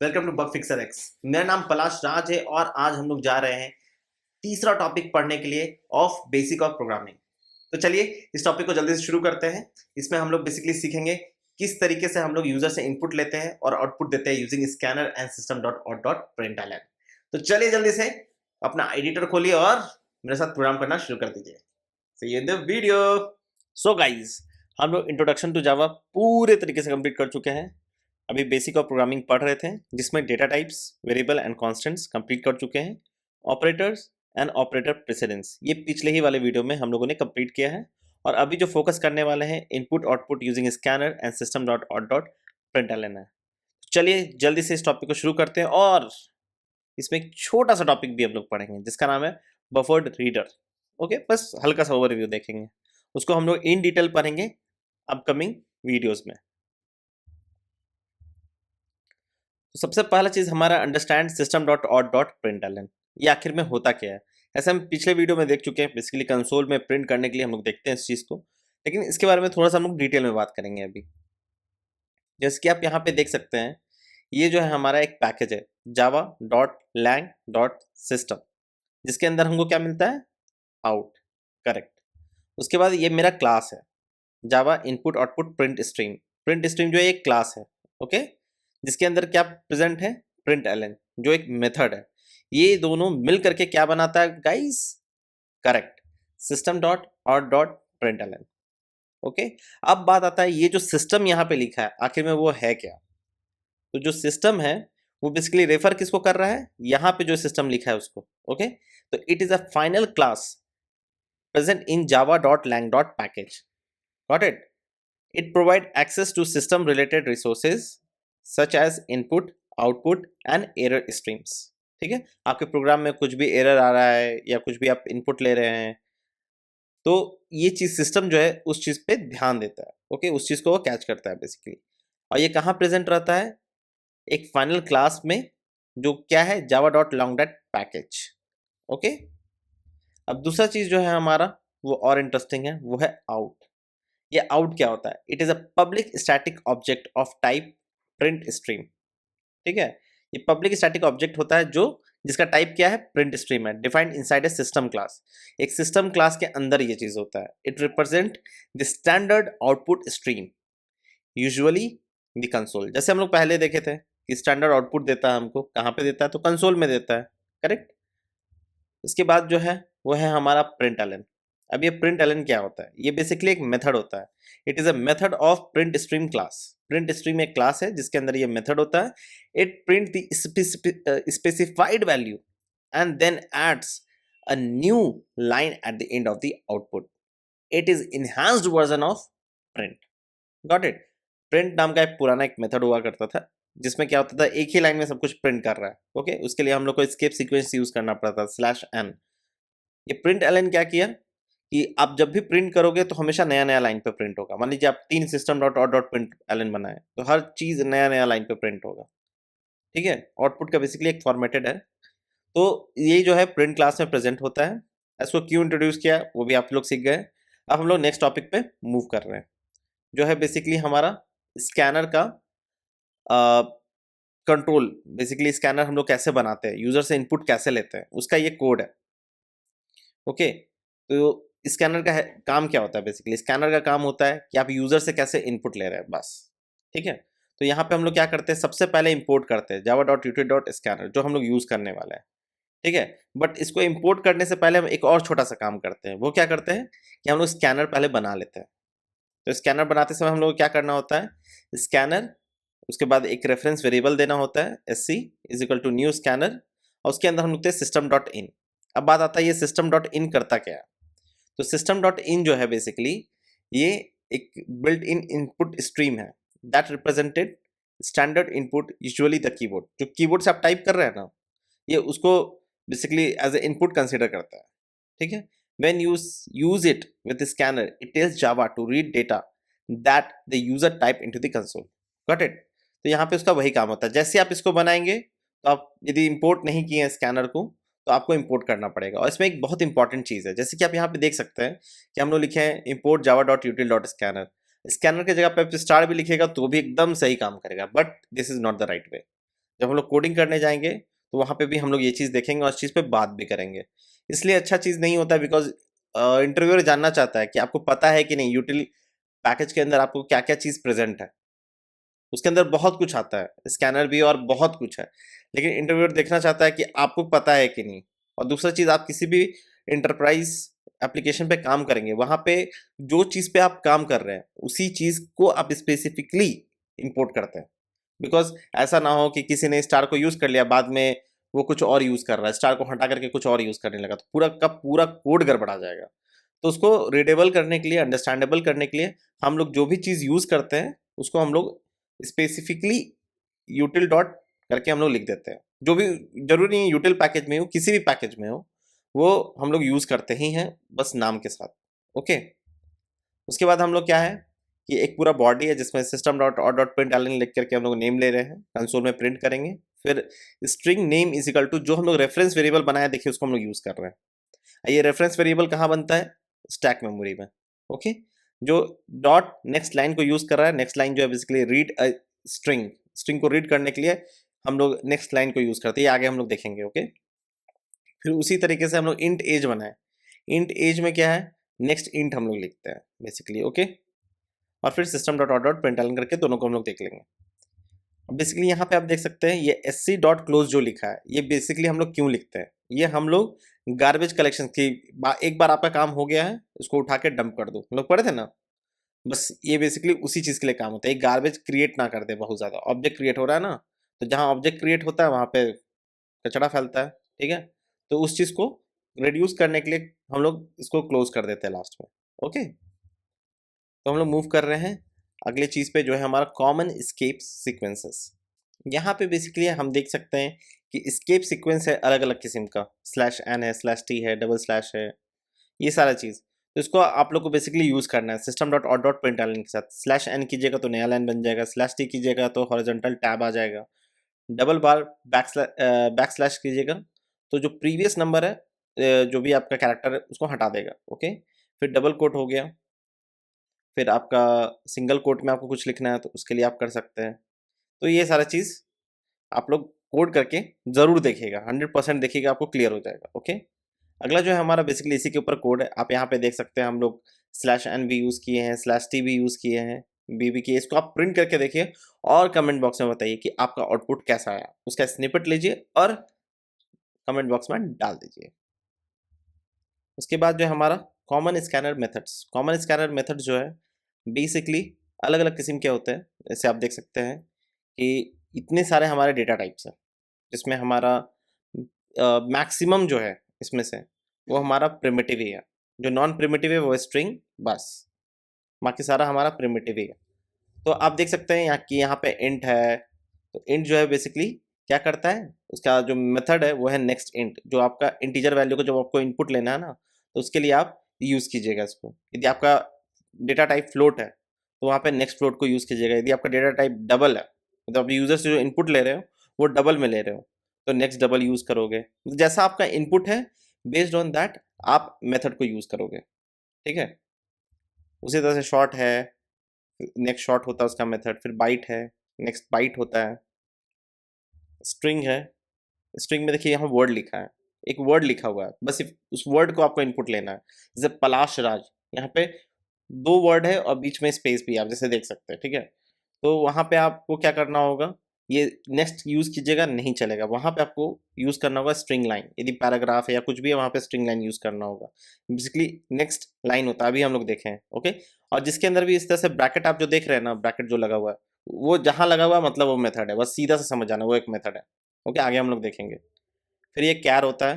Welcome to bug fixer X. मेरा नाम पलाश राज है और आज हम लोग जा रहे हैं तीसरा टॉपिक पढ़ने के लिए ऑफ बेसिक ऑफ प्रोग्रामिंग। तो चलिए इस टॉपिक को जल्दी से शुरू करते हैं। इसमें हम लोग बेसिकली सीखेंगे किस तरीके से हम लोग यूजर से इनपुट लेते हैं और आउटपुट देते हैं using scanner and system dot out dot println. तो चलिए जल्दी से अपना एडिटर खोलिए और मेरे साथ प्रोग्राम करना शुरू कर दीजिए। See you in the video. So guys, हम लोग इंट्रोडक्शन टू जावा पूरे तरीके से कंप्लीट कर चुके हैं। अभी बेसिक ऑफ प्रोग्रामिंग पढ़ रहे थे जिसमें data types, variable and constants complete कर चुके हैं। ऑपरेटर्स एंड ऑपरेटर प्रेसिडेंस ये पिछले ही वाले वीडियो में हम लोगों ने कंप्लीट किया है। और अभी जो फोकस करने वाले हैं input output using scanner and system dot out dot println है। चलिए जल्दी से इस टॉपिक को शुरू करते हैं और इसमें एक छोटा सा टॉपिक भी हम लोग पढ़ेंगे जिसका नाम है बफर्ड रीडर। ओके, बस हल्का सा ओवरव्यू देखेंगे, उसको हम लोग इन डिटेल पढ़ेंगे अपकमिंग वीडियोस में। तो सबसे पहला चीज हमारा understand system dot out dot println. ये आखिर में होता क्या है? ऐसा हम पिछले वीडियो में देख चुके हैं। बेसिकली कंसोल में प्रिंट करने के लिए हम लोग देखते हैं इस चीज को, लेकिन इसके बारे में थोड़ा सा हम लोग डिटेल में बात करेंगे अभी। जैसे कि आप यहाँ पे देख सकते हैं, ये जो है हमारा एक पैकेज है Java dot lang dot system, जिसके अंदर हमको क्या मिलता है? आउट। करेक्ट। उसके बाद ये मेरा क्लास है Java input output print stream. Print stream जो है एक क्लास है, ओके, जिसके अंदर क्या प्रेजेंट है? प्रिंट एलन, जो एक मेथड है। ये दोनों मिल करके क्या बनाता है guys? Correct, system dot out dot print L N. Okay, अब बात आता है ये जो सिस्टम यहाँ पे लिखा है आखिर में वो है क्या? तो जो सिस्टम है वो बेसिकली रेफर किसको कर रहा है? यहाँ पे जो सिस्टम लिखा है उसको। ओके, तो it is a final class present in Java dot lang dot package. Got it? It provides access to system related resources such as input, output and error streams। ठीक है, आपके प्रोग्राम में कुछ भी एरर आ रहा है या कुछ भी आप इनपुट ले रहे हैं तो ये चीज सिस्टम जो है उस चीज पे ध्यान देता है। ओके, उस चीज को वो कैच करता है बेसिकली। और ये कहाँ प्रेजेंट रहता है? एक फाइनल क्लास में, जो क्या है? Java dot long dot package. Okay, अब दूसरा चीज जो है हमारा वो और इंटरेस्टिंग है, वो है आउट। ये आउट क्या होता है? It is a public static object of type print stream. ठीक है, ये पब्लिक स्टैटिक ऑब्जेक्ट होता है जो जिसका टाइप क्या है? प्रिंट स्ट्रीम है, defined inside a system class. एक सिस्टम क्लास के अंदर ये चीज होता है। It represent the standard output stream usually the console. जैसे हम लोग पहले देखे थे कि स्टैंडर्ड आउटपुट देता है हमको, कहाँ पे देता है? तो कंसोल में देता है। करेक्ट। इसके बाद जो है वो है हमारा प्रिंट एलन। अब ये प्रिंट एलन क्या होता है? ये बेसिकली एक मेथड होता है। It is a method of print stream class. Print stream एक क्लास है जिसके अंदर ये मेथड होता है। It print the specified value and then adds a new line at the end of the output. It is enhanced version of print. Got it? Print नाम का एक पुराना एक मेथड हुआ करता था जिसमें क्या होता था, एक ही लाइन में सब कुछ प्रिंट कर रहा है। ओके, उसके लिए हम लोग को एस्केप सीक्वेंस यूज करना पड़ता था, स्लैश एन। ये प्रिंट एलन क्या किया कि आप जब भी प्रिंट करोगे तो हमेशा नया नया लाइन पे प्रिंट होगा। मान लीजिए आप 3 system dot out dot print L N बनाए तो हर चीज नया नया लाइन पे प्रिंट होगा। ठीक है, आउटपुट का बेसिकली एक फॉर्मेटेड है। तो ये जो है प्रिंट क्लास में प्रेजेंट होता है। इसको क्यों इंट्रोड्यूस किया वो भी आप लोग सीख गए। अब हम लोग नेक्स्ट टॉपिक पे मूव कर रहे हैं, जो है बेसिकली हमारा स्कैनर का कंट्रोल। बेसिकली स्कैनर हम लोग कैसे बनाते हैं, यूजर से इनपुट कैसे लेते हैं, उसका ये कोड है। ओके, तो स्कैनर का काम क्या होता है? बेसिकली स्कैनर का काम होता है कि आप यूजर से कैसे इनपुट ले रहे हैं, बस। ठीक है, तो यहाँ पे हम लोग क्या करते हैं? सबसे पहले इंपोर्ट करते हैं जावा डॉट यूटिल डॉट स्कैनर, जो हम लोग यूज करने वाला है। ठीक है, बट इसको इंपोर्ट करने से पहले हम एक और छोटा सा काम करते हैं। वो क्या करते हैं कि हम लोग स्कैनर पहले बना लेते हैं। तो स्कैनर बनाते समय हम लोग क्या करना होता है? स्कैनर, उसके बाद एक रेफरेंस वेरिएबल देना होता है S C is equal to new scanner, और उसके अंदर हम लिखते हैं सिस्टम डॉट इन। अब बात आता है ये सिस्टम डॉट इन करता क्या है? तो सिस्टम डॉट इन जो है बेसिकली ये एक बिल्ट इन इनपुट स्ट्रीम है that represented standard input usually the keyboard. जो कीबोर्ड से आप टाइप कर रहे हैं ना, ये उसको basically as a input consider करता है। ठीक है, when you use it with scanner it tells Java to read data that the user type into the console. Got it? तो यहाँ पे उसका वही काम होता है। जैसे आप इसको बनाएंगे तो आप यदि इंपोर्ट नहीं किए हैं स्कैनर को तो आपको इंपोर्ट करना पड़ेगा। और इसमें एक बहुत इंपॉर्टेंट चीज़ है, जैसे कि आप यहाँ पे देख सकते हैं कि हम लोग लिखे हैं import Java dot यूटिल dot scanner. Scanner की जगह पे स्टार भी लिखेगा तो भी एकदम सही काम करेगा, but this is not the right way. जब हम लोग कोडिंग करने जाएंगे तो वहाँ पे भी हम लोग ये चीज़ देखेंगे और इस चीज़ पे बात भी करेंगे। इसलिए अच्छा चीज़ नहीं होता, बिकॉज इंटरव्यूअर जानना चाहता है कि आपको पता है कि नहीं यूटिल पैकेज के अंदर आपको क्या क्या चीज़ प्रेजेंट है। उसके अंदर बहुत कुछ आता है, स्कैनर भी और बहुत कुछ है, लेकिन इंटरव्यूअर देखना चाहता है कि आपको पता है कि नहीं। और दूसरा चीज़, आप किसी भी इंटरप्राइज एप्लीकेशन पे काम करेंगे, वहाँ पे जो चीज़ पे आप काम कर रहे हैं उसी चीज़ को आप स्पेसिफिकली इंपोर्ट करते हैं। बिकॉज ऐसा ना हो कि किसी ने स्टार को यूज़ कर लिया, बाद में वो कुछ और यूज़ कर रहा है, स्टार को हटा करके कुछ और यूज़ करने लगा, तो पूरा का पूरा कोड गड़बड़ा जाएगा। तो उसको रीडेबल करने के लिए, अंडरस्टैंडेबल करने के लिए हम लोग जो भी चीज़ यूज़ करते हैं उसको हम लोग स्पेसिफिकली यूटिल डॉट करके हम लोग लिख देते हैं। जो भी, जरूरी नहीं यूटिल पैकेज में हो, किसी भी पैकेज में हो, वो हम लोग यूज़ करते ही हैं, बस नाम के साथ। ओके। उसके बाद हम लोग क्या है कि एक पूरा बॉडी है जिसमें सिस्टम डॉट और डॉट प्रिंट एलन लिख करके हम लोग नेम ले रहे हैं, कंसोल में प्रिंट करेंगे। फिर string name is equal to जो हम लोग रेफरेंस वेरिएबल बनाया, देखिए उसको हम लोग यूज़ कर रहे हैं। ये रेफरेंस वेरिएबल कहाँ बनता है? स्टैक मेमोरी में। ओके। जो डॉट नेक्स्ट लाइन को यूज़ कर रहा है, नेक्स्ट लाइन जो है बेसिकली रीड स्ट्रिंग, स्ट्रिंग को रीड करने के लिए हम लोग नेक्स्ट लाइन को यूज़ करते हैं, ये आगे हम लोग देखेंगे। ओके। फिर उसी तरीके से हम लोग इंट एज बनाए। इंट एज में क्या है? नेक्स्ट इंट हम लोग लिखते हैं बेसिकली। ओके। और फिर system dot out dot println करके दोनों को हम लोग देख लेंगे। बेसिकली यहाँ पे आप देख सकते हैं ये एससी डॉट क्लोज जो लिखा है, ये बेसिकली हम लोग क्यों लिखते हैं? ये हम लोग गार्बेज कलेक्शन की एक बार आपका काम हो गया है, इसको उठा के डंप कर दो, हम लोग पढ़े थे ना। बस ये बेसिकली उसी चीज़ के लिए काम होता है, गार्बेज क्रिएट ना कर दे बहुत ज़्यादा। ऑब्जेक्ट क्रिएट हो रहा है ना, तो जहाँ ऑब्जेक्ट क्रिएट होता है वहाँ पे कचरा फैलता है, ठीक है। तो उस चीज़ को रिड्यूस करने के लिए हम लोग इसको क्लोज कर देते हैं लास्ट में। ओके। तो हम लोग मूव कर रहे हैं अगले चीज़ पे, जो है हमारा कॉमन स्केप सीक्वेंसेस। यहाँ पे बेसिकली हम देख सकते हैं कि स्केप सीक्वेंस है अलग अलग किस्म का, स्लैश एन है, स्लैश टी है, डबल स्लैश है, ये सारा चीज़। तो इसको आप लोग को बेसिकली यूज़ करना है सिस्टम डॉट और डॉट प्रिंट के साथ। स्लैश एन कीजिएगा तो नया लाइन बन जाएगा, स्लैश टी कीजिएगा तो हॉरिजॉन्टल टैब आ जाएगा, डबल बार बैक स्लैश कीजिएगा तो जो प्रीवियस नंबर है, जो भी आपका कैरेक्टर है उसको हटा देगा। ओके। फिर डबल कोट हो गया। फिर आपका सिंगल कोट में आपको कुछ लिखना है तो उसके लिए आप कर सकते हैं। तो ये सारा चीज़ आप लोग कोड करके ज़रूर देखिएगा, 100% देखिएगा, आपको क्लियर हो जाएगा। ओके। अगला जो है हमारा बेसिकली इसी के ऊपर कोड है। आप यहाँ पे देख सकते हैं हम लोग स्लैश एन भी यूज़ किए हैं, स्लैश टी भी यूज़ किए हैं, बी भी किए। इसको आप प्रिंट करके देखिए और कमेंट बॉक्स में बताइए कि आपका आउटपुट कैसा आया। उसका स्निपेट लीजिए और कमेंट बॉक्स में डाल दीजिए। उसके बाद जो है हमारा common scanner methods. Common scanner method जो है बेसिकली अलग अलग किस्म के होते हैं। जैसे आप देख सकते हैं कि इतने सारे हमारे डेटा टाइप्स हैं, जिसमें हमारा मैक्सिमम जो है इसमें से वो हमारा प्रिमिटिव ही है। जो नॉन प्रिमिटिव है वो स्ट्रिंग, बस। बाकी सारा हमारा प्रिमिटिव ही है। तो आप देख सकते हैं यहाँ कि यहाँ पे इंट है, तो इंट जो है बेसिकली क्या करता है, उसका जो मेथड है वो है नेक्स्ट इंट। जो आपका इंटीजर वैल्यू को जब आपको इनपुट लेना है ना, तो उसके लिए आप यूज़ कीजिएगा इसको। यदि आपका डेटा टाइप फ्लोट है तो वहाँ पे नेक्स्ट फ्लोट को यूज़ कीजिएगा। यदि आपका डेटा टाइप डबल है, मतलब आप यूज़र से जो इनपुट ले रहे हो वो डबल में ले रहे हो, तो नेक्स्ट डबल यूज़ करोगे। जैसा आपका इनपुट है, बेस्ड ऑन दैट आप मेथड को यूज़ करोगे, ठीक है। उसी तरह से शॉर्ट है, नेक्स्ट शॉर्ट होता है उसका मेथड। फिर बाइट है, नेक्स्ट बाइट होता है। स्ट्रिंग है, स्ट्रिंग में देखिए यहाँ वर्ड लिखा है, एक वर्ड लिखा हुआ है, बस उस वर्ड को आपको इनपुट लेना है। जैसे पलाश राज, यहाँ पे दो वर्ड है और बीच में स्पेस भी है, आप जैसे देख सकते हैं, ठीक है। तो वहाँ पे आपको क्या करना होगा, ये नेक्स्ट यूज़ कीजिएगा नहीं चलेगा, वहाँ पे आपको यूज़ करना होगा स्ट्रिंग लाइन। यदि पैराग्राफ है या कुछ भी है वहाँ पे स्ट्रिंग लाइन यूज़ करना होगा। बेसिकली नेक्स्ट लाइन होता है, अभी हम लोग देखें। ओके। और जिसके अंदर भी इस तरह से ब्रैकेट आप जो देख रहे हैं ना, ब्रैकेट जो लगा हुआ है, वो जहाँ लगा हुआ है मतलब वो मेथड है, बस सीधा से समझ जाना वो एक मेथड है। ओके, आगे हम लोग देखेंगे। फिर ये कैर होता है।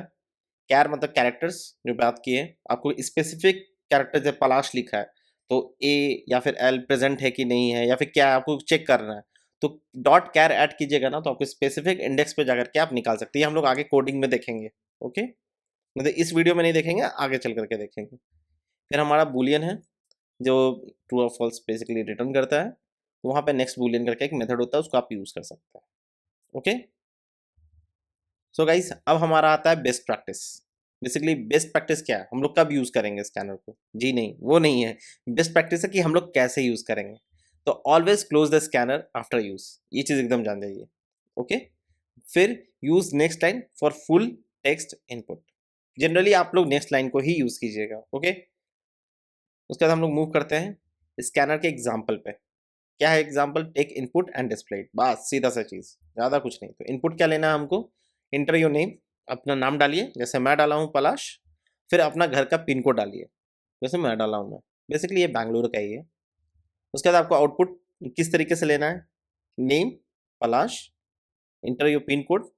कैर मतलब कैरेक्टर्स जो बात की है, आपको स्पेसिफिक कैरेक्टर जब पलाश लिखा है तो ए या फिर एल प्रेजेंट है कि नहीं है, या फिर क्या आपको चेक करना है, तो डॉट कैर ऐड कीजिएगा ना, तो आपको स्पेसिफिक इंडेक्स पे जाकर के आप निकाल सकते हैं। हम लोग आगे कोडिंग में देखेंगे। ओके। मतलब इस वीडियो में नहीं देखेंगे, आगे चल करके देखेंगे। फिर हमारा बुलियन है जो ट्रू और फॉल्स बेसिकली रिटर्न करता है। वहाँ पे नेक्स्ट बुलियन करके एक मेथड होता है, उसको आप यूज़ कर सकते हैं। ओके। सो गाइस, अब हमारा आता है best practice. Basically best practice क्या है, हम लोग कब यूज़ करेंगे स्कैनर को? जी नहीं, वो नहीं है। बेस्ट प्रैक्टिस है कि हम लोग कैसे यूज़ करेंगे। तो always close the scanner after use, ये चीज़ एकदम जान जाइए। ओके। फिर use next line for full text input. Generally आप लोग नेक्स्ट लाइन को ही यूज कीजिएगा, ओके। उसके बाद हम लोग मूव करते हैं स्कैनर के एग्जाम्पल पे। क्या है example? Take input and display it, बस सीधा सा चीज़, ज़्यादा कुछ नहीं। तो इनपुट क्या लेना है हमको? इंटर योर नेम, अपना नाम डालिए, जैसे मैं डाला हूँ पलाश। फिर अपना घर का पिन कोड डालिए, जैसे मैं डाला हूँ। मैं बेसिकली ये बैंगलोर का ही है। उसके बाद आपको आउटपुट किस तरीके से लेना है? Name Palash, inter your pin code,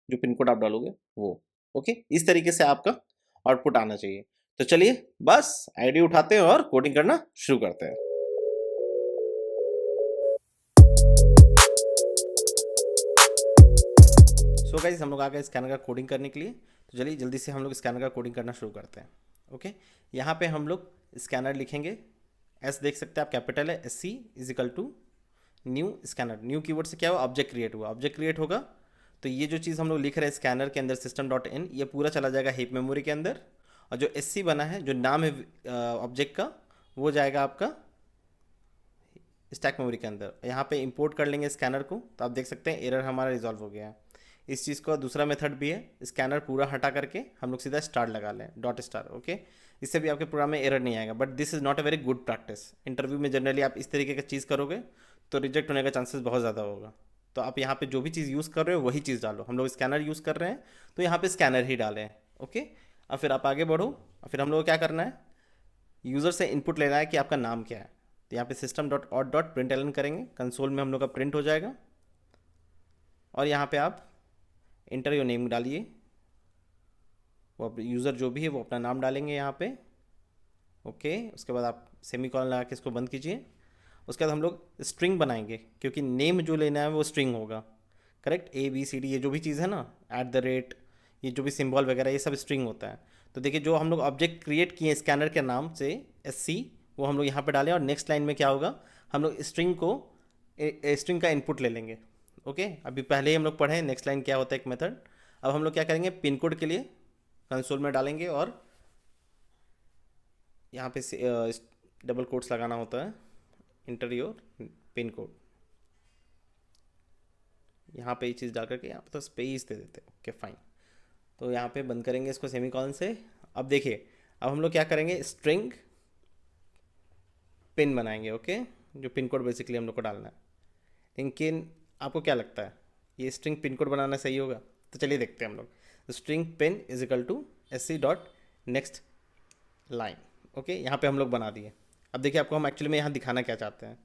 जो पिन कोड आप डालोगे वो, ओके। इस तरीके से आपका आउटपुट आना चाहिए। तो चलिए बस आईडी उठाते हैं और कोडिंग करना शुरू करते हैं। सो गाइस हम लोग आ गए स्कैनर का कोडिंग करने के लिए। तो चलिए जल्दी से हम लोग स्कैनर का कोडिंग करना शुरू करते हैं, ओके। यहाँ पे हम लोग स्कैनर लिखेंगे, एस देख सकते हैं आप, कैपिटल है, S C is equal to new scanner. New keyword से क्या हुआ? ऑब्जेक्ट क्रिएट हुआ। ऑब्जेक्ट क्रिएट होगा तो ये जो चीज़ हम लोग लिख रहे हैं स्कैनर के अंदर सिस्टम डॉट इन, ये पूरा चला जाएगा हीप मेमोरी के अंदर। और जो एस सी बना है, जो नाम है ऑब्जेक्ट का, वो जाएगा आपका स्टैक मेमोरी के अंदर। यहाँ पे इंपोर्ट कर लेंगे स्कैनर को, तो आप देख सकते हैं एरर हमारा रिजॉल्व हो गया है। इस चीज़ का दूसरा मेथड भी है, स्कैनर पूरा हटा करके हम लोग सीधा स्टार लगा लें, डॉट स्टार, ओके। इससे भी आपके प्रोग्राम में एरर नहीं आएगा, but this is not a very good practice. Interview में जनरली आप इस तरीके की चीज़ करोगे तो रिजेक्ट होने का चांसेस बहुत ज़्यादा होगा। तो आप यहाँ पे जो भी चीज़ यूज़ कर रहे हो वही चीज़ डालो। हम लोग स्कैनर यूज़ कर रहे हैं तो यहाँ पे स्कैनर ही डालें, ओके। अब फिर आप आगे बढ़ो, और फिर हम लोग को क्या करना है? यूज़र से इनपुट लेना है कि आपका नाम क्या है। तो यहाँ पे system dot out dot print L N करेंगे, कंसोल में हम लोग का प्रिंट हो जाएगा। और यहाँ पे आप इंटर योर नेम डालिए, वो यूज़र जो भी है वो अपना नाम डालेंगे यहाँ पे, ओके। उसके बाद आप सेमी कॉलन लगा के इसको बंद कीजिए। उसके बाद हम लोग स्ट्रिंग बनाएंगे, क्योंकि नेम जो लेना है वो स्ट्रिंग होगा, correct. A B C D ये जो भी चीज़ है ना, एट द रेट, ये जो भी सिंबल वगैरह, ये सब स्ट्रिंग होता है। तो देखिए जो हम लोग ऑब्जेक्ट क्रिएट किए स्कैनर के नाम से, एस सी, वो हम लोग यहाँ पे डालें। और नेक्स्ट लाइन में क्या होगा? हम लोग स्ट्रिंग को, स्ट्रिंग का इनपुट ले लेंगे, ओके। अभी पहले ही हम लोग पढ़े नेक्स्ट लाइन क्या होता है, एक मेथड। अब हम लोग क्या करेंगे? पिन कोड के लिए कंसोल में डालेंगे, और यहाँ पे डबल कोट्स लगाना होता है, इंटर योर पिन कोड। यहाँ पे ये चीज़ डाल करके यहाँ पे तो स्पेस दे देते हैं, ओके फाइन। तो यहाँ पे बंद करेंगे इसको सेमीकॉलन से। अब देखिए अब हम लोग क्या करेंगे? स्ट्रिंग पिन बनाएंगे, ओके। जो पिन कोड बेसिकली हम लोग को डालना है। लेकिन आपको क्या लगता है ये स्ट्रिंग पिन कोड बनाना सही होगा? तो चलिए देखते हैं हम लोग। String pin is equal to S C dot next line, okay. यहाँ पे हम लोग बना दिए। अब देखिए आपको हम एक्चुअली में यहाँ दिखाना क्या चाहते हैं।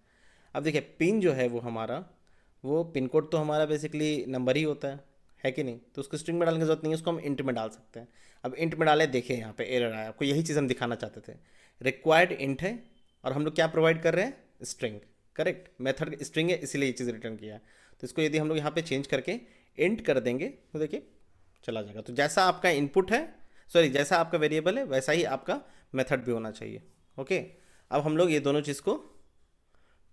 अब देखिए पिन जो है वो हमारा, वो पिन कोड तो हमारा बेसिकली नंबर ही होता है कि नहीं? तो उसको स्ट्रिंग में डालने की जरूरत नहीं है, उसको हम इंट में डाल सकते हैं। अब इंट में डाले, देखिए यहाँ पे एरर आया, आपको यही चीज़ हम दिखाना चाहते थे। रिक्वायर्ड इंट है और हम लोग क्या प्रोवाइड कर रहे हैं? String, correct. मेथड स्ट्रिंग है इसीलिए ये चीज़ रिटर्न किया है। तो इसको यदि हम लोग यहाँ पे चेंज करके इंट कर देंगे तो देखिए चला जाएगा। तो जैसा आपका इनपुट है, सॉरी जैसा आपका वेरिएबल है वैसा ही आपका मेथड भी होना चाहिए, ओके। अब हम लोग ये दोनों चीज़ को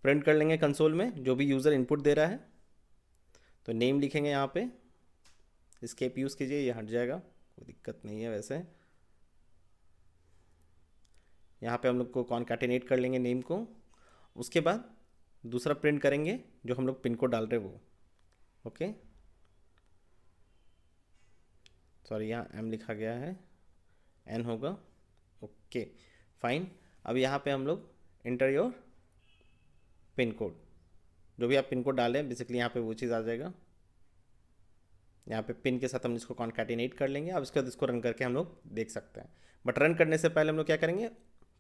प्रिंट कर लेंगे कंसोल में, जो भी यूज़र इनपुट दे रहा है। तो नेम लिखेंगे यहाँ पे, स्केप यूज़ कीजिए, ये हट जाएगा, कोई दिक्कत नहीं है वैसे। यहाँ पे हम लोग को कॉनकैटिनेट कर लेंगे नेम को। उसके बाद दूसरा प्रिंट करेंगे जो हम लोग पिन कोड डाल रहे हैं वो, ओके। सॉरी यहाँ एम लिखा गया है, एन होगा, ओके फाइन। अब यहाँ पे हम लोग इंटर योर पिन कोड, जो भी आप पिन कोड डालें बेसिकली यहाँ पे वो चीज़ आ जाएगा। यहाँ पे पिन के साथ हम इसको कॉन्कैटिनेट कर लेंगे। अब इसके बाद इसको रन करके हम लोग देख सकते हैं। बट रन करने से पहले हम लोग क्या करेंगे?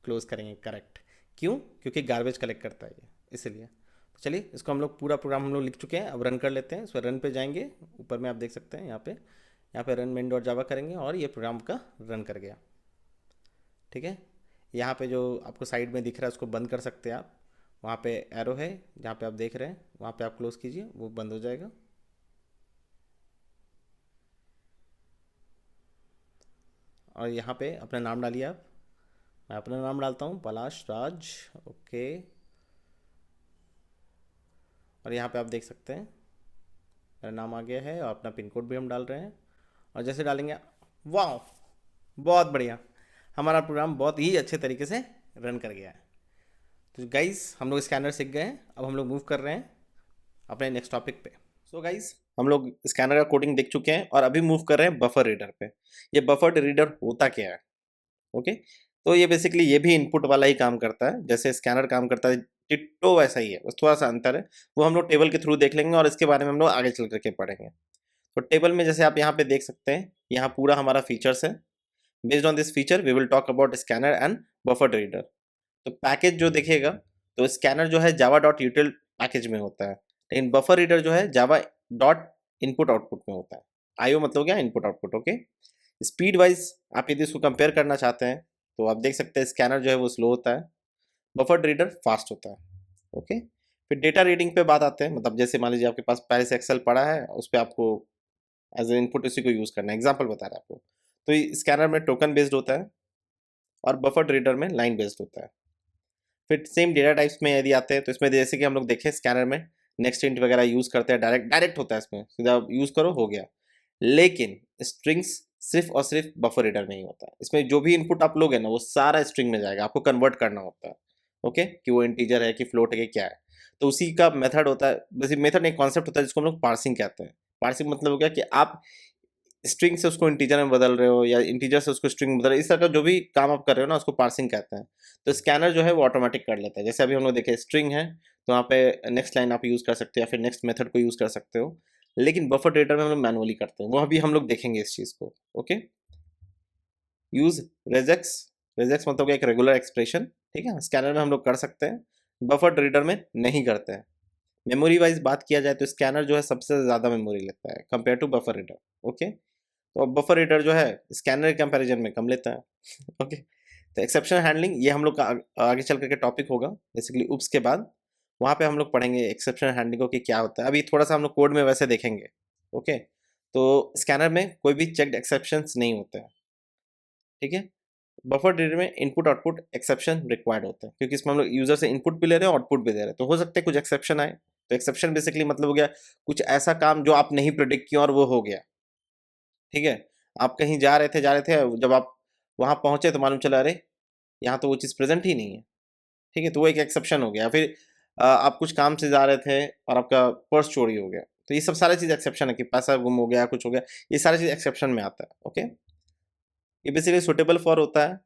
क्लोज करेंगे, करेक्ट। क्यों? क्योंकि गार्बेज कलेक्ट करता है ये, इसलिए। तो चलिए इसको हम लोग पूरा प्रोग्राम हम लोग लिख चुके हैं, अब रन कर लेते हैं। इस पर रन पे जाएंगे, ऊपर में आप देख सकते हैं यहाँ पे रन मेन डॉट जावा करेंगे और ये प्रोग्राम का रन कर गया, ठीक है। यहाँ पे जो आपको साइड में दिख रहा है उसको बंद कर सकते हैं आप। वहाँ पे एरो है जहाँ पे आप देख रहे हैं, वहाँ पे आप क्लोज कीजिए, वो बंद हो जाएगा। और यहाँ पे अपना नाम डालिए आप। मैं अपना नाम डालता हूँ, पलाश राज, ओके। और यहाँ पे आप देख सकते हैं मेरा नाम आ गया है और अपना पिन कोड भी हम डाल रहे हैं। और जैसे डालेंगे, वाह, बहुत बढ़िया, हमारा प्रोग्राम बहुत ही अच्छे तरीके से रन कर गया है। तो गाइज़ हम लोग स्कैनर सीख गए हैं, अब हम लोग मूव कर रहे हैं अपने नेक्स्ट टॉपिक पे। सो गाइज़ हम लोग स्कैनर का कोडिंग देख चुके हैं और अभी मूव कर रहे हैं बफर रीडर पे। ये बफर रीडर होता क्या है? ओके, तो ये बेसिकली ये भी इनपुट वाला ही काम करता है, जैसे स्कैनर काम करता है डिट्टो वैसा ही है, बस थोड़ा सा अंतर है। वो हम लोग टेबल के थ्रू देख लेंगे और इसके बारे में हम लोग आगे चल करके पढ़ेंगे। तो टेबल में जैसे आप यहाँ पे देख सकते हैं, यहाँ पूरा हमारा फीचर्स है। Based on this feature we will talk about scanner and buffer reader. तो पैकेज जो देखेगा, तो स्कैनर जो है जावा डॉट यूटिल पैकेज में होता है, लेकिन बफर रीडर जो है जावा डॉट इनपुट आउटपुट में होता है। आईओ मतलब क्या? Input output. Okay, speed wise आप यदि इसको कंपेयर करना चाहते हैं तो आप देख सकते हैं स्कैनर जो है वो स्लो होता है, बफर रीडर फास्ट होता है। ओके, फिर डेटा रीडिंग पे बात आते हैं, मतलब जैसे मान लीजिए आपके पास पहले से एक्सेल पड़ा है, उस पर आपको एज ए इनपुट उसी को यूज़ करना है, एग्जाम्पल बता रहा है आपको। तो स्कैनर में टोकन बेस्ड होता है और बफर रीडर में लाइन बेस्ड होता है। फिर सेम डेटा टाइप्स में यदि आते हैं तो इसमें जैसे कि हम लोग देखें स्कैनर में नेक्स्ट इंट वगैरह यूज़ करते हैं, डायरेक्ट डायरेक्ट होता है, इसमें सीधा यूज़ करो हो गया। लेकिन स्ट्रिंग्स सिर्फ और सिर्फ बफर रीडर में ही होता है। इसमें जो भी इनपुट आप लोगे ना वो सारा स्ट्रिंग में जाएगा, आपको कन्वर्ट करना होता है। ओके, कि वो इंटीजर है कि फ्लोट है कि क्या है, तो उसी का मेथड होता है। वैसे मेथड एक कॉन्सेप्ट होता है जिसको हम लोग पार्सिंग कहते हैं। पार्सिंग मतलब हो गया कि आप स्ट्रिंग से उसको इंटीजर में बदल रहे हो या इंटीजर से उसको स्ट्रिंग में बदल रहे हो, इस तरह का जो भी काम आप कर रहे हो ना उसको पार्सिंग कहते हैं। तो स्कैनर जो है वो ऑटोमेटिक कर लेता है। जैसे अभी हम लोग देखे स्ट्रिंग है तो वहाँ पे नेक्स्ट लाइन आप यूज़ कर सकते हो या फिर नेक्स्ट मेथड को यूज़ कर सकते हो, लेकिन बफर डेटा में हम लोग मैनुअली करते हैं, वो अभी हम लोग देखेंगे इस चीज़ को। Okay, use regex. रेजेक्स मतलब एक रेगुलर एक्सप्रेशन, ठीक है, स्कैनर में हम लोग कर सकते हैं, बफर रीडर में नहीं करते हैं। मेमोरी वाइज बात किया जाए तो स्कैनर जो है सबसे ज़्यादा मेमोरी लेता है compare to buffer reader. Okay, तो अब बफर रीडर जो है स्कैनर के कंपैरिजन में कम लेता है। ओके, तो एक्सेप्शन हैंडलिंग ये हम लोग का आगे चल करके टॉपिक होगा, बेसिकली उप्स के बाद वहाँ पे हम लोग पढ़ेंगे एक्सेप्शन हैंडलिंग को कि क्या होता है। अभी थोड़ा सा हम लोग कोड में वैसे देखेंगे। ओके, तो स्कैनर में कोई भी चेक्ड एक्सेप्शंस नहीं होते हैं, ठीक है। बफर रीडर में इनपुट आउटपुट एक्सेप्शन रिक्वायर्ड होते हैं, क्योंकि इसमें हम लोग यूजर से इनपुट भी ले रहे हैं आउटपुट भी दे रहे हैं, तो हो सकता है कुछ एक्सेप्शन आए। तो एक्सेप्शन बेसिकली मतलब हो गया कुछ ऐसा काम जो आप नहीं प्रिडिक्ट किया और वो हो गया, ठीक है। आप कहीं जा रहे थे, जब आप वहाँ पहुँचे तो मालूम चला अरे यहाँ तो वो चीज़ प्रेजेंट ही नहीं है, ठीक है, तो वो एक एक्सेप्शन हो गया। फिर आप कुछ काम से जा रहे थे और आपका पर्स चोरी हो गया, तो ये सब सारी चीज़ एक्सेप्शन है कि पैसा गुम हो गया, कुछ हो गया, ये सारी चीज़ एक्सेप्शन में आता है। ओके, ये बेसिकली सुटेबल फॉर होता है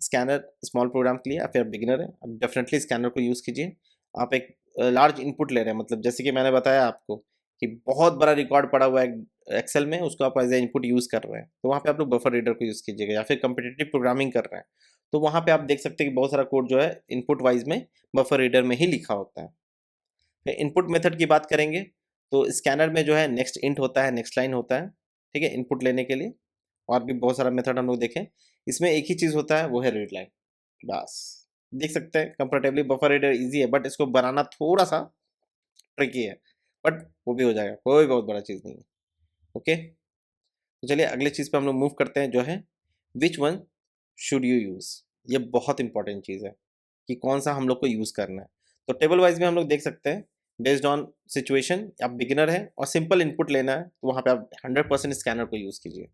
स्कैनर स्मॉल प्रोग्राम के लिए। आप फिर बिगिनर है, आप डेफिनेटली स्कैनर को यूज़ कीजिए। आप एक लार्ज इनपुट ले रहे हैं, मतलब जैसे कि मैंने बताया आपको कि बहुत बड़ा रिकॉर्ड पड़ा हुआ है एक्सेल में, उसको आप एज ए इनपुट यूज़ कर रहे हैं, तो वहाँ पे आप लोग बफर रीडर को यूज़ कीजिएगा। या फिर कम्पिटिटिव प्रोग्रामिंग कर रहे हैं तो वहाँ पे आप देख सकते हैं कि बहुत सारा कोड जो है इनपुट वाइज में बफर रीडर में ही लिखा होता है। फिर इनपुट मेथड की बात करेंगे तो स्कैनर में जो है नेक्स्ट इंट होता है, नेक्स्ट लाइन होता है, ठीक है, इनपुट लेने के लिए। और भी बहुत सारा मेथड हम लोग देखें, इसमें एक ही चीज़ होता है वो है रीड लाइन, बस। देख सकते हैं कंफर्टेबली बफर रीडर इजी है, बट इसको बनाना थोड़ा सा ट्रिकी है, बट वो भी हो जाएगा, कोई बहुत बड़ा चीज़ नहीं है। ओके, तो चलिए अगले चीज़ पे हम लोग मूव करते हैं, जो है which one should you use. ये बहुत इंपॉर्टेंट चीज़ है कि कौन सा हम लोग को यूज़ करना है। तो टेबल वाइज में हम लोग देख सकते हैं बेस्ड ऑन सिचुएशन, आप बिगिनर है और सिंपल इनपुट लेना है तो वहाँ पे आप 100% स्कैनर को यूज़ कीजिए।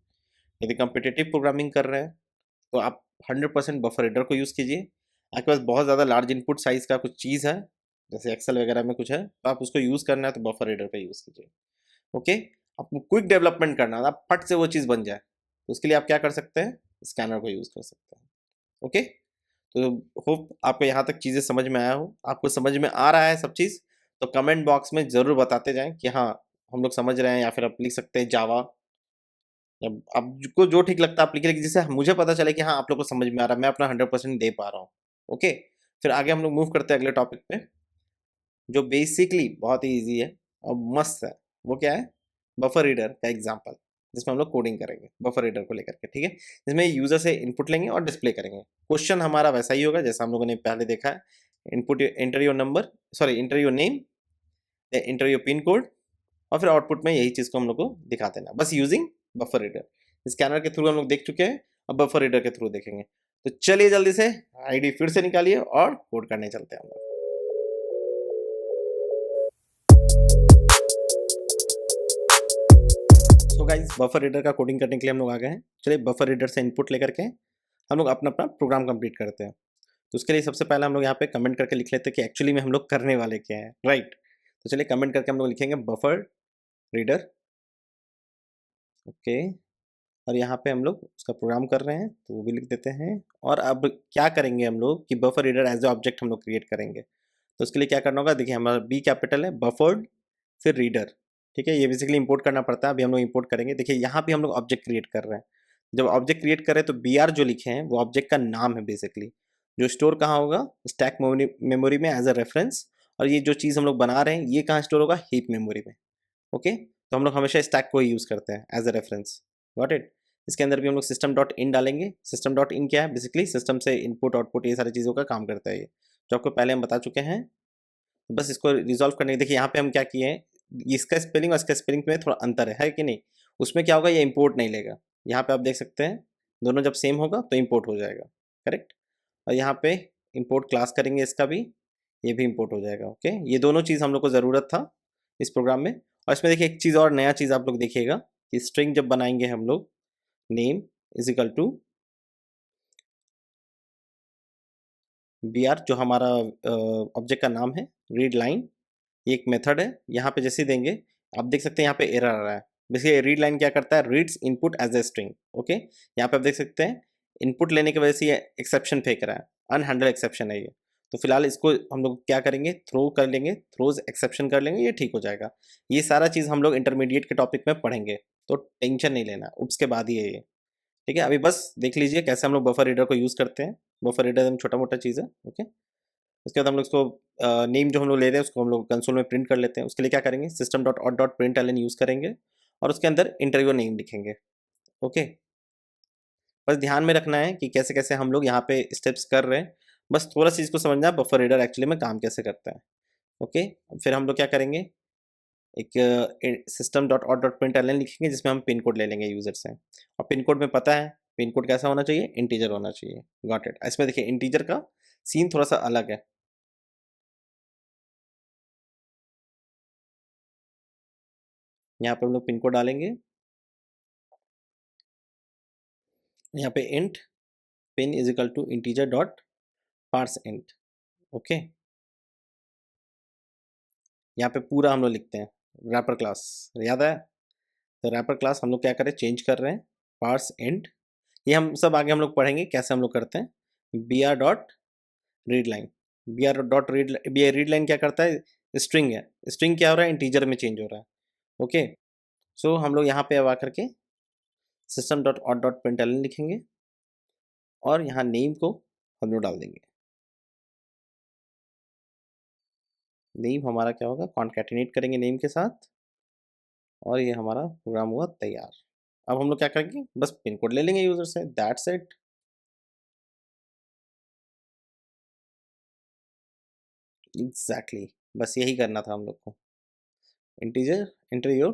यदि कम्पिटिटिव प्रोग्रामिंग कर रहे हैं तो आप 100% बफर रीडर को यूज़ कीजिए। आपके पास बहुत ज़्यादा लार्ज इनपुट साइज़ का कुछ चीज़ है, जैसे एक्सेल वगैरह में कुछ है, तो आप उसको यूज़ करना है तो बफर रीडर का यूज़ कीजिए। ओके, आपको क्विक डेवलपमेंट करना है, आप फट से वो चीज़ बन जाए, तो उसके लिए आप क्या कर सकते हैं, स्कैनर को यूज़ कर सकते हैं। ओके, तो होप आपको यहाँ तक चीज़ें समझ में आया हो। आपको समझ में आ रहा है सब चीज़ तो कमेंट बॉक्स में ज़रूर बताते जाएँ कि हाँ हम लोग समझ रहे हैं, या फिर आप लिख सकते हैं जावा, या आपको जो ठीक लगता है आप लिखिए, जिससे मुझे पता चले कि हाँ आप लोग को समझ में आ रहा है, मैं अपना 100% दे पा रहा हूँ। ओके, फिर आगे हम लोग मूव करते हैं अगले टॉपिक पे, जो बेसिकली बहुत ही ईजी है और मस्त है। वो क्या है? बफर रीडर का एग्जाम्पल, जिसमें हम लोग कोडिंग करेंगे बफर रीडर को लेकर के, ठीक है, जिसमें यूजर से इनपुट लेंगे और डिस्प्ले करेंगे। क्वेश्चन हमारा वैसा ही होगा जैसा हम लोगों ने पहले देखा है, input enter your number, sorry inter your name, inter your pin code, और फिर आउटपुट में यही चीज़ को हम लोग को दिखा देना, बस यूजिंग बफर रीडर। स्कैनर के थ्रू हम लोग देख चुके हैं, अब बफर रीडर के थ्रू देखेंगे। तो चलिए जल्दी से आईडी फिर से निकालिए और कोड करने चलते हैं हम लोग। तो गाइस बफर रीडर का कोडिंग करने के लिए हम लोग आ गए हैं। चलिए बफर रीडर से इनपुट लेकर के हम लोग अपना अपना प्रोग्राम कंप्लीट करते हैं। तो उसके लिए सबसे पहले हम लोग यहाँ पे कमेंट करके लिख लेते हैं कि एक्चुअली में हम लोग करने वाले क्या है, राइट। तो चलिए कमेंट करके हम लोग लिखेंगे बफर रीडर ओके, और यहाँ पे हम लोग उसका प्रोग्राम कर रहे हैं तो वो भी लिख देते हैं। और अब क्या करेंगे हम लोग कि buffer reader as a object हम लोग क्रिएट करेंगे। तो उसके लिए क्या करना होगा, देखिए हमारा बी कैपिटल है, बफर्ड, फिर रीडर। ठीक है, ये बेसिकली इंपोर्ट करना पड़ता है, अभी हम लोग इंपोर्ट करेंगे। देखिए यहाँ पे हम लोग ऑब्जेक्ट क्रिएट कर रहे हैं। जब ऑब्जेक्ट क्रिएट करें तो बी आर जो लिखे हैं वो ऑब्जेक्ट का नाम है बेसिकली, जो स्टोर कहाँ होगा, स्टैक मेमोरी में एज अ रेफरेंस। और ये जो चीज़ हम लोग बना रहे हैं ये कहाँ स्टोर होगा, हीप मेमोरी में। ओके, तो हम लोग हमेशा स्टैक को ही यूज़ करते हैं as a reference. Got it. इसके अंदर भी हम लोग सिस्टम डॉट इन डालेंगे। सिस्टम डॉट इन क्या है, बेसिकली सिस्टम से इनपुट आउटपुट ये सारी चीज़ों का काम करता है ये, जो आपको पहले हम बता चुके हैं। बस इसको रिजॉल्व करने के, देखिए यहाँ पे हम क्या किए हैं, इसका स्पेलिंग और इसका स्पेलिंग में थोड़ा अंतर है कि नहीं। उसमें क्या होगा, ये इंपोर्ट नहीं लेगा। यहाँ पे आप देख सकते हैं दोनों जब सेम होगा तो इंपोर्ट हो जाएगा, करेक्ट। और यहाँ पे इंपोर्ट क्लास करेंगे इसका भी, ये भी इंपोर्ट हो जाएगा। ओके, ये दोनों चीज़ हम लोग को ज़रूरत था इस प्रोग्राम में। और इसमें देखिए एक चीज़ और नया चीज़ आप लोग देखिएगा कि स्ट्रिंग जब बनाएंगे हम लोग, name is equal to B R, जो हमारा ऑब्जेक्ट का नाम है, रीड लाइन, ये एक मेथड है। यहाँ पे जैसे देंगे आप देख सकते हैं यहाँ पे एरर आ रहा है। बेसिकली रीड लाइन क्या करता है, reads input as a string. Okay, यहाँ पे आप देख सकते हैं इनपुट लेने की वजह से ये एक्सेप्शन फेंक रहा है, अनहैंडल एक्सेप्शन है ये। तो फिलहाल इसको हम लोग क्या करेंगे, थ्रो कर लेंगे, थ्रोज एक्सेप्शन कर लेंगे, ये ठीक हो जाएगा। ये सारा चीज़ हम लोग इंटरमीडिएट के टॉपिक में पढ़ेंगे, तो टेंशन नहीं लेना, उसके बाद ही है ये। ठीक है, अभी बस देख लीजिए कैसे हम लोग बफर रीडर को यूज़ करते हैं। बफर रीडर एकदम छोटा मोटा चीज़ है। ओके, उसके बाद हम लोग इसको नेम जो हम लोग ले रहे हैं उसको हम लोग कंसोल में प्रिंट कर लेते हैं। उसके लिए क्या करेंगे, system dot out dot print L N use करेंगे और उसके अंदर इंटरव्यू नेम लिखेंगे। ओके, बस ध्यान में रखना है कि कैसे कैसे हम लोग यहाँ पे स्टेप्स कर रहे हैं। बस थोड़ा सा इसको समझना है बफर रीडर एक्चुअली में काम कैसे करता है। ओके, फिर हम लोग क्या करेंगे, एक system dot out dot print L N लिखेंगे जिसमें हम पिन कोड ले लेंगे यूजर से। और पिन कोड में पता है पिन कोड कैसा होना चाहिए, इंटीजर होना चाहिए। Got it. इसमें देखिए इंटीजर का सीन थोड़ा सा अलग है। यहाँ पे हम लोग पिन कोड डालेंगे, यहाँ पे int pin is equal to integer dot parse int. Okay, यहाँ पे पूरा हम लोग लिखते हैं रैपर क्लास, याद है। तो रैपर क्लास हम लोग क्या करें, चेंज कर रहे हैं पार्स इंट। ये हम सब आगे हम लोग पढ़ेंगे कैसे हम लोग करते हैं। B R dot read line, B R dot read line क्या करता है, स्ट्रिंग है, स्ट्रिंग क्या हो रहा है, इंटीजर में चेंज हो रहा है। ओके, सो हम लोग यहाँ पे अब आकर के system dot out dot println लिखेंगे और यहाँ नेम को हम लोग डाल देंगे। नेम हमारा क्या होगा, कॉन्कैटिनेट करेंगे नेम के साथ, और ये हमारा प्रोग्राम हुआ तैयार। अब हम लोग क्या करेंगे, बस पिन कोड ले लेंगे यूजर से, दैट्स इट। एग्जैक्टली, बस यही करना था हम लोग को। Integer enter your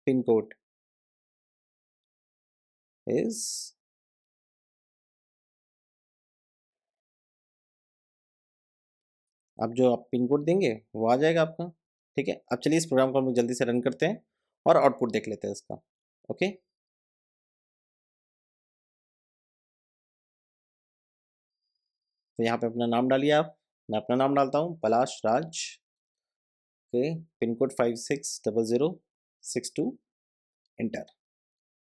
pin code is, अब जो आप पिन कोड देंगे वो आ जाएगा आपका। ठीक है, अब चलिए इस प्रोग्राम को हम लोग जल्दी से रन करते हैं और आउटपुट देख लेते हैं इसका। ओके, तो यहाँ पे अपना नाम डालिए आप, मैं अपना नाम डालता हूँ Palash Raj. Okay, pin code 560062, enter.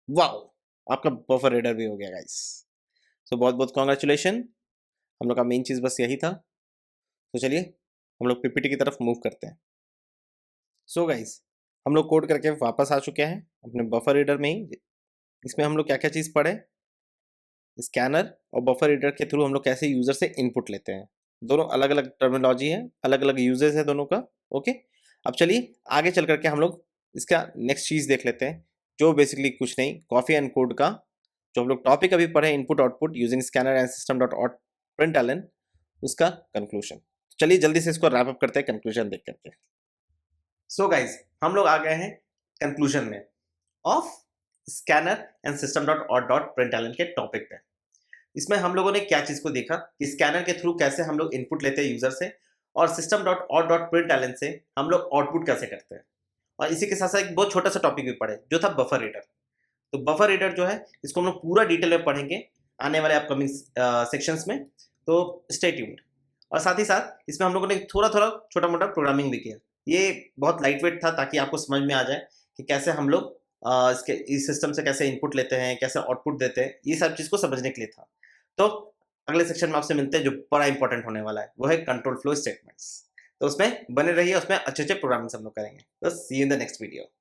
Wow, आपका बफर रीडर भी हो गया गाइस। तो बहुत बहुत कॉन्ग्रेचुलेशन, हम लोग का मेन चीज़ बस यही था। तो चलिए हम लोग पीपीटी की तरफ मूव करते हैं। सो गाइस, हम लोग कोड करके वापस आ चुके हैं अपने बफर रीडर में ही। इसमें हम लोग क्या क्या चीज़ पढ़े, स्कैनर और बफर रीडर के थ्रू हम लोग कैसे यूज़र से इनपुट लेते हैं। दोनों अलग अलग टर्मिनोलॉजी है, अलग अलग यूजेस है दोनों का। ओके, अब चलिए आगे चल करके हम लोग इसका नेक्स्ट चीज़ देख लेते हैं, जो बेसिकली कुछ नहीं, कॉफी एंड कोड का जो हम लोग टॉपिक अभी पढ़े, input output using scanner and system dot out print L N, उसका कंक्लूजन। चलिए जल्दी से इसको रैप अप करते हैं कंक्लूजन देख करके। सो गाइज, हम लोग आ गए हैं कंक्लूजन में of scanner and system dot out dot print L N के टॉपिक पे। इसमें हम लोगों ने क्या चीज को देखा कि स्कैनर के थ्रू कैसे हम लोग इनपुट लेते हैं यूजर से, और system dot out dot print L N से हम लोग आउटपुट कैसे करते हैं। और इसी के साथ साथ एक बहुत छोटा सा टॉपिक भी पढ़े जो था बफर रीडर। तो बफर रीडर जो है इसको हम लोग पूरा डिटेल में पढ़ेंगे आने वाले अपकमिंग सेक्शंस में, तो स्टे ट्यून्ड। और साथ ही साथ इसमें हम लोगों ने थोड़ा थोड़ा छोटा मोटा प्रोग्रामिंग भी किया। ये बहुत लाइट वेट था ताकि आपको समझ में आ जाए कि कैसे हम लोग इसके इस सिस्टम से कैसे इनपुट लेते हैं, कैसे आउटपुट देते हैं, ये सब चीज़ को समझने के लिए था। तो अगले सेक्शन में आपसे मिलते हैं जो बड़ा इंपॉर्टेंट होने वाला है, वो है कंट्रोल फ्लो स्टेटमेंट्स। तो उसमें बने रहिए, उसमें अच्छे-अच्छे प्रोग्रामिंग हम लोग करेंगे। तो see you in the next video.